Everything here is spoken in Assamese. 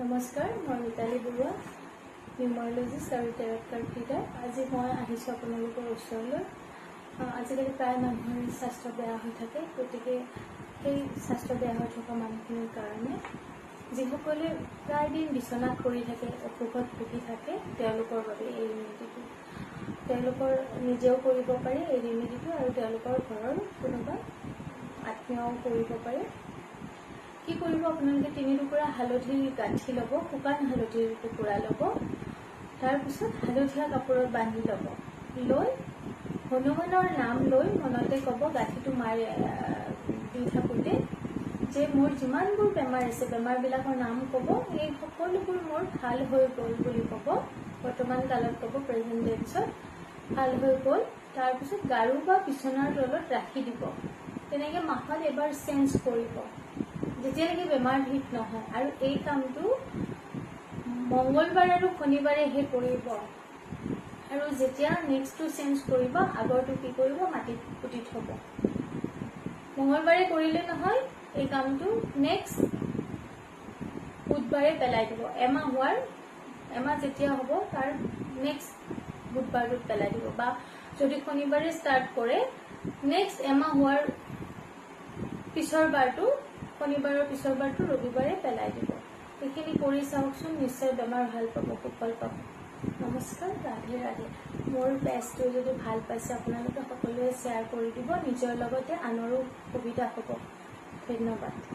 নমস্কাৰ, মই মিতালী বৰুৱা, নিউমাৰলজিষ্ট আৰু টেৰট কাৰ্ড ৰিডাৰ। আজি মই আহিছোঁ আপোনালোকৰ ওচৰলৈ। আজিকালি প্ৰায় মানুহৰ স্বাস্থ্য বেয়া হৈ থাকে, গতিকে সেই স্বাস্থ্য বেয়া হৈ থকা মানুহখিনিৰ কাৰণে যিসকলে প্ৰায় দিন বিচনাত পৰি থাকে, অসুখত ভুগি থাকে, তেওঁলোকৰ বাবে এই ৰেমেডিটো তেওঁলোকৰ নিজেও কৰিব পাৰে এই ৰেমেডিটো, আৰু তেওঁলোকৰ ঘৰৰ কোনোবা আত্মীয়ও কৰিব পাৰে। কি কৰিব, আপোনালোকে 3 টুকুৰা হালধিৰ গাঁঠি ল'ব, শুকান হালধিৰ টুকুৰা ল'ব। তাৰপিছত হালধীয়া কাপোৰত বান্ধি ল'ব। লৈ হনুমানৰ নাম লৈ মনতে ক'ব, গাঁঠিটো মাৰি দি থাকোঁতে যে মোৰ যিমানবোৰ বেমাৰ আছে, বেমাৰবিলাকৰ নাম ক'ব, এই সকলোবোৰ মোৰ ভাল হৈ গ'ল বুলি ক'ব। বৰ্তমান কালত ক'ব, প্ৰেজেণ্ট টেন্সত ভাল হৈ গ'ল। তাৰপিছত গাৰু বা বিচনাৰ তলত ৰাখি দিব। তেনেকৈ মাহত এবাৰ চেঞ্জ কৰিব, যেতিয়ালৈকে বেমাৰ ঠিক নহয়। আৰু এই কামটো মংগলবাৰ আৰু শনিবাৰেহে কৰিব। আৰু যেতিয়া নেক্সটটো চেঞ্জ কৰিব, আগৰটো কি কৰিব, মাটিত পুতি থ'ব। মংগলবাৰে কৰিলে নহয়, এই কামটো নেক্সট বুধবাৰে পেলাই দিব। এমাহ যেতিয়া হ'ব, তাৰ নেক্সট বুধবাৰটোত পেলাই দিব। বা যদি শনিবাৰে ষ্টাৰ্ট কৰে, নেক্সট এমাহ হোৱাৰ পিছৰ বাৰটো, শনিবাৰৰ পিছৰ বাৰটো ৰবিবাৰে পেলাই দিব। এইখিনি কৰি চাওকচোন, নিশ্চয় বেমাৰ ভাল পাব, সুফল পাব। নমস্কাৰ, ৰাধে ৰাধে। মোৰ পেজটো যদি ভাল পাইছে আপোনালোকে সকলোৱে শ্বেয়াৰ কৰি দিব, নিজৰ লগতে আনৰো সুবিধা হ'ব। ধন্যবাদ।